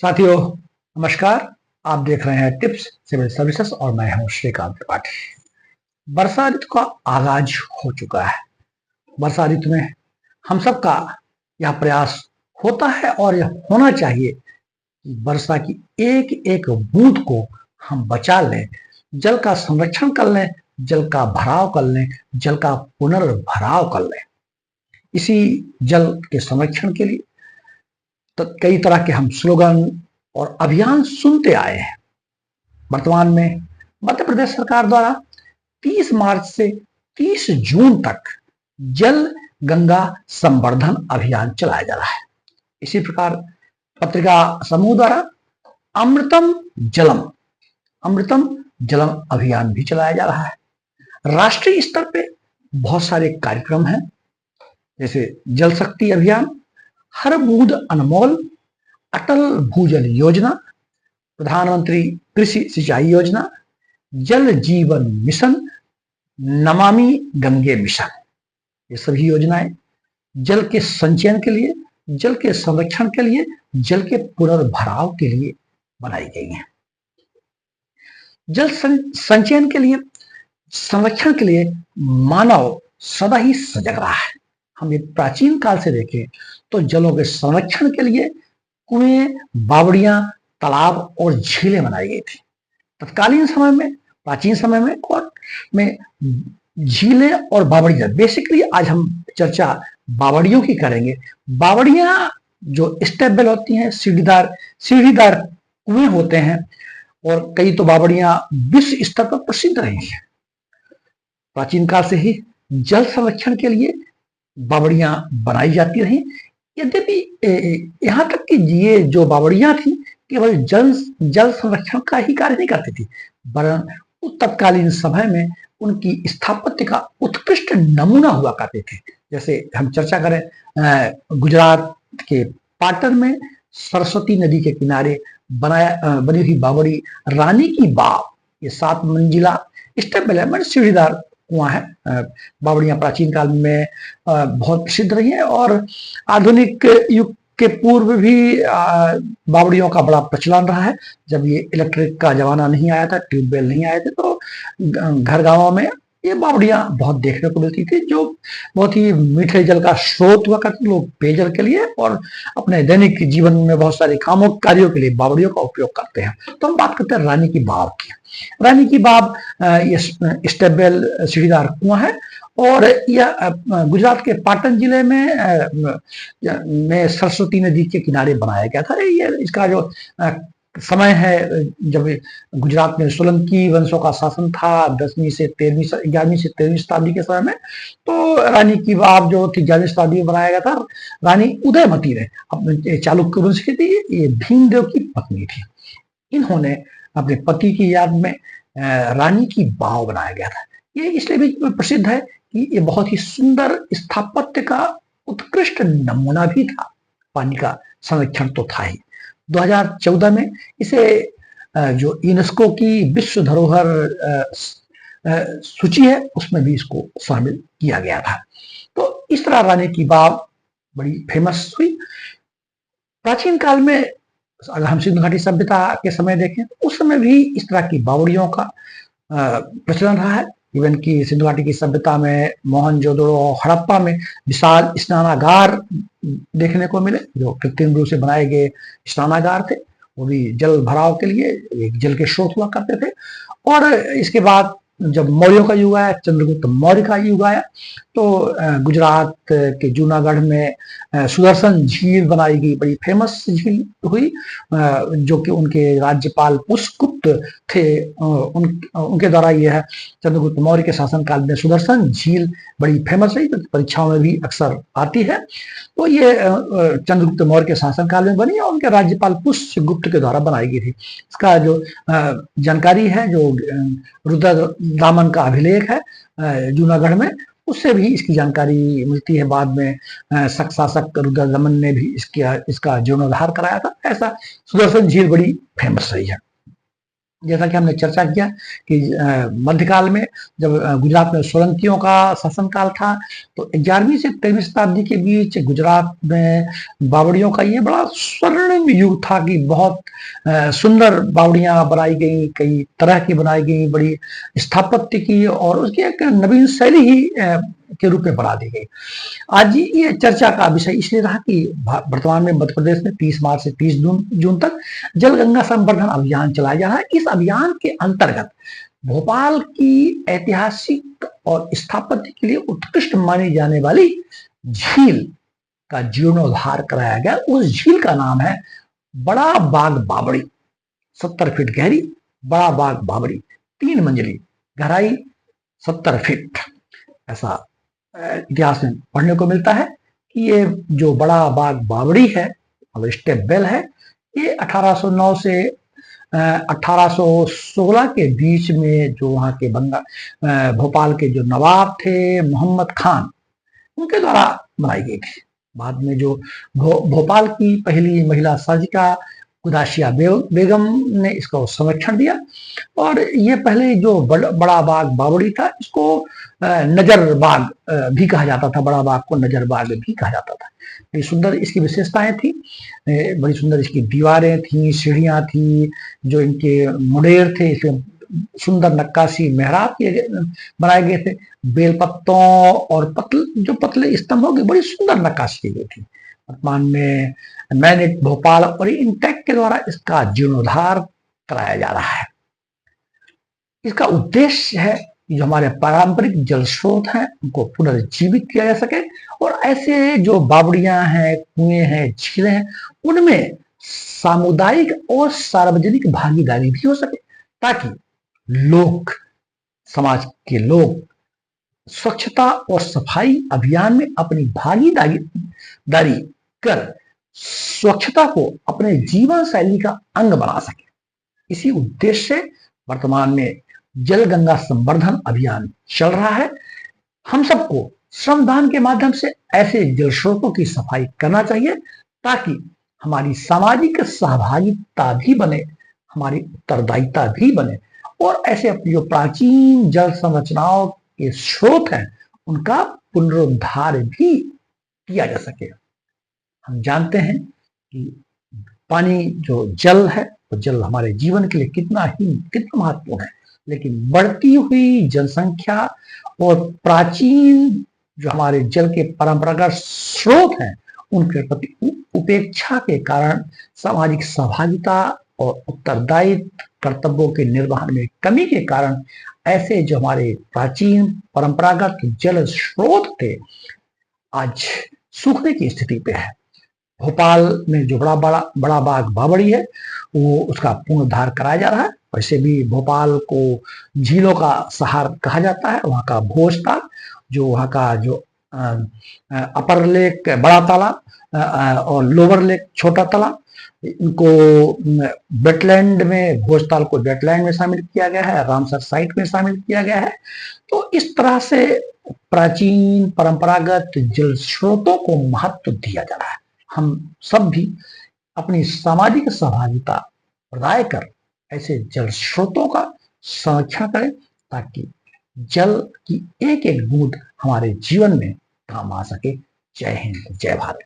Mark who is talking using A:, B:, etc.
A: साथियों, नमस्कार। आप देख रहे हैं टिप्स सिविल सर्विसेज और मैं हूं श्रीकांत त्रिपाठी। वर्षा ऋतु का आगाज हो चुका है। वर्षा ऋतु में हम सबका यह प्रयास होता है और यह होना चाहिए कि वर्षा की एक एक बूंद को हम बचा लें, जल का संरक्षण कर लें, जल का भराव कर लें, जल का पुनर्भराव कर लें। इसी जल के संरक्षण के लिए तो कई तरह के हम स्लोगन और अभियान सुनते आए हैं। वर्तमान में मध्य प्रदेश सरकार द्वारा 30 मार्च से 30 जून तक जल गंगा संवर्धन अभियान चलाया जा रहा है। इसी प्रकार पत्रिका समूह द्वारा अमृतम जलम अभियान भी चलाया जा रहा है। राष्ट्रीय स्तर पे बहुत सारे कार्यक्रम हैं, जैसे जल शक्ति अभियान, हर बूंद अनमोल, अटल भूजल योजना, प्रधानमंत्री कृषि सिंचाई योजना, जल जीवन मिशन, नमामि गंगे मिशन। ये सभी योजनाएं जल के संचयन के लिए, जल के संरक्षण के लिए, जल के पुनर्भराव के लिए बनाई गई हैं। जल संचयन के लिए, संरक्षण के लिए मानव सदा ही सजग रहा है। हम ये प्राचीन काल से देखें तो जलों के संरक्षण के लिए कुएं, बावड़ियां, तालाब और झीलें बनाई गई थी। तत्कालीन समय में, प्राचीन समय में झीलें और बावड़ियां, बेसिकली आज हम चर्चा बावड़ियों की करेंगे। बावड़ियां जो स्टेपवेल होती हैं, सीढ़ीदार कुएं होते हैं, और कई तो बावड़ियां विश्व स्तर पर प्रसिद्ध रही हैं। प्राचीन काल से ही जल संरक्षण के लिए बावड़ियां बनाई जाती रही। यद्यपि यहाँ तक कि ये जो बावड़ियां थी केवल जल संरक्षण का ही कार्य नहीं करती थी, वरन तत्कालीन समय में उनकी स्थापत्य का उत्कृष्ट नमूना हुआ करते थे। जैसे हम चर्चा करें गुजरात के पाटन में सरस्वती नदी के किनारे बनी हुई बावड़ी रानी की बाव, ये 7 मंजिला स्टेप सीढ़ीदार कुआं है। बावड़ियां प्राचीन काल में बहुत प्रसिद्ध रही हैं और आधुनिक युग के पूर्व भी बावड़ियों का बड़ा प्रचलन रहा है। जब ये इलेक्ट्रिक का जमाना नहीं आया था, ट्यूबवेल नहीं आए थे, तो घर गांवों में ये बावड़ियां बहुत देखने को मिलती थी, जो बहुत ही मीठे जल का स्रोत हुआ करते लोग पेयजल के लिए और अपने दैनिक जीवन में बहुत सारे कार्यों के लिए बावड़ियों का उपयोग करते हैं। तो हम बात करते हैं रानी की बाव की। रानी की बाव ये स्टेपवेल सीढ़ीदार कुआं है और यह गुजरात के पाटन जिले में सरस्वती नदी के किनारे बनाया गया था। ये इसका जो समय है जब गुजरात में सोलंकी वंशों का शासन था 11वीं से 13वीं शताब्दी के समय में, तो रानी की बाव जो थी 11वीं शताब्दी में बनाया गया था। रानी उदयमती ने अपने चालुक्य वंश की थी, ये भीमदेव की पत्नी थी। इन्होंने अपने पति की याद में रानी की बाव बनाया गया था। ये इसलिए भी प्रसिद्ध है कि ये बहुत ही सुंदर स्थापत्य का उत्कृष्ट नमूना भी था। पानी का संरक्षण तो था ही। 2014 में इसे जो यूनेस्को की विश्व धरोहर सूची है उसमें भी इसको शामिल किया गया था। तो इस तरह रानी की बाव बड़ी फेमस हुई। प्राचीन काल में अगर हम सिंधु घाटी सभ्यता के समय देखें तो उस समय भी इस तरह की बावड़ियों का प्रचलन रहा है। इवन की सिंधु घाटी की सभ्यता में मोहनजोदड़ो और हड़प्पा में विशाल स्नानागार देखने को मिले, जो कृत्रिम रूप से बनाए गए स्नानागार थे। वो भी जल भराव के लिए एक जल के स्रोत हुआ करते थे। और इसके बाद जब मौर्यों का युग आया, चंद्रगुप्त मौर्य का युग आया, तो गुजरात के जूनागढ़ में सुदर्शन झील बनाई गई, बड़ी फेमस झील हुई, जो कि उनके राज्यपाल पुष्यगुप्त थे, उनके द्वारा यह है चंद्रगुप्त मौर्य के शासनकाल में सुदर्शन झील बड़ी फेमस रही, तो परीक्षाओं में भी अक्सर आती है। तो ये चंद्रगुप्त मौर्य के शासनकाल में बनी और उनके राज्यपाल पुष्यगुप्त के द्वारा बनाई गई थी। इसका जो जानकारी है, जो रुद्र दामन का अभिलेख है जूनागढ़ में, उससे भी इसकी जानकारी मिलती है। बाद में शासक रुद्र दमन ने भी इसका जीर्णोद्धार कराया था। ऐसा सुदर्शन झील बड़ी फेमस रही है। जैसा कि हमने चर्चा किया कि मध्यकाल में जब गुजरात में सोलंकियों का शासनकाल था, तो 11वीं से 13वीं शताब्दी के बीच गुजरात में बावड़ियों का ये बड़ा स्वर्णिम युग था कि बहुत सुंदर बावड़ियां बनाई गई, कई तरह की बनाई गई, बड़ी स्थापत्य की और उसकी एक नवीन शैली ही के रूप में बना दी गई। आज ये चर्चा का विषय इसलिए रहा कि वर्तमान में मध्य प्रदेश में 30 मार्च से 30 जून तक जल गंगा संवर्धन अभियान चलाया जा रहा है। इस अभियान के अंतर्गत भोपाल की ऐतिहासिक और स्थापत्य के लिए उत्कृष्ट मानी जाने वाली झील का जीर्णोद्धार कराया गया। उस झील का नाम है बड़ा बाग बावड़ी। 70 फीट गहरी बड़ा बाग बावड़ी, 3 मंजिली, गहराई 70 फीट। ऐसा इतिहास में पढ़ने को मिलता है कि ये जो बड़ा बाग बावड़ी है, स्टेप वेल है, ये 1809 से 1816 के बीच में जो वहाँ के भोपाल के जो नवाब थे मोहम्मद खान, उनके द्वारा बनाई गई थी। बाद में जो भोपाल की पहली महिला साजिका उदासिया बेगम ने इसको संरक्षण दिया और ये पहले जो बड़ा बाग बावड़ी था, इसको नजर बाग भी कहा जाता था। बड़ा बाग को नजर बाग भी कहा जाता था। बड़ी सुंदर इसकी विशेषताएं थी, बड़ी सुंदर इसकी दीवारें थी, सीढ़ियां थी, जो इनके मुडेर थे इसमें सुंदर नक्काशी मेहराब बनाए गए थे। बेलपत्तों और पतले स्तंभों की बड़ी सुंदर नक्काशी की गई थी। वर्तमान में मैनेट भोपाल और इंटेक के द्वारा इसका जीर्णोद्धार कराया जा रहा है। इसका उद्देश्य है जो हमारे पारंपरिक जल स्रोत हैं उनको पुनर्जीवित किया जा सके और ऐसे जो बावड़ियां हैं, कुएं हैं, झीलें हैं, उनमें सामुदायिक और सार्वजनिक भागीदारी भी हो सके, ताकि लोग, समाज के लोग स्वच्छता और सफाई अभियान में अपनी भागीदारी कर स्वच्छता को अपने जीवन शैली का अंग बना सके। इसी उद्देश्य से वर्तमान में जल गंगा संवर्धन अभियान चल रहा है। हम सबको श्रमदान के माध्यम से ऐसे जल स्रोतों की सफाई करना चाहिए, ताकि हमारी सामाजिक सहभागिता भी बने, हमारी उत्तरदायिता भी बने और ऐसे अपनी जो प्राचीन जल संरचनाओं के स्रोत हैं उनका पुनरुद्धार भी किया जा सके। हम जानते हैं कि पानी जो जल है, वो जल हमारे जीवन के लिए कितना महत्वपूर्ण है, लेकिन बढ़ती हुई जनसंख्या और प्राचीन जो हमारे जल के परंपरागत स्रोत हैं उनके प्रति उपेक्षा के कारण सामाजिक सहभागिता और उत्तरदायित्व कर्तव्यों के निर्वहन में कमी के कारण ऐसे जो हमारे प्राचीन परंपरागत जल स्रोत थे आज सूखने की स्थिति पे है। भोपाल में जो बड़ा बाग बावड़ी है वो उसका पुनरुद्धार कराया जा रहा है। वैसे भी भोपाल को झीलों का शहर कहा जाता है। वहाँ का भोजताल, जो वहाँ का जो अपर लेक बड़ा तालाब और लोअर लेक छोटा तालाब, इनको वेटलैंड में, भोजताल को वेटलैंड में शामिल किया गया है, रामसर साइट में शामिल किया गया है। तो इस तरह से प्राचीन परंपरागत जल स्रोतों को महत्व दिया जा रहा है। हम सब भी अपनी सामाजिक सहभागिता प्रदाय कर ऐसे जल स्रोतों का संरक्षण करें, ताकि जल की एक एक बूंद हमारे जीवन में काम आ सके। जय हिंद, जय भारत।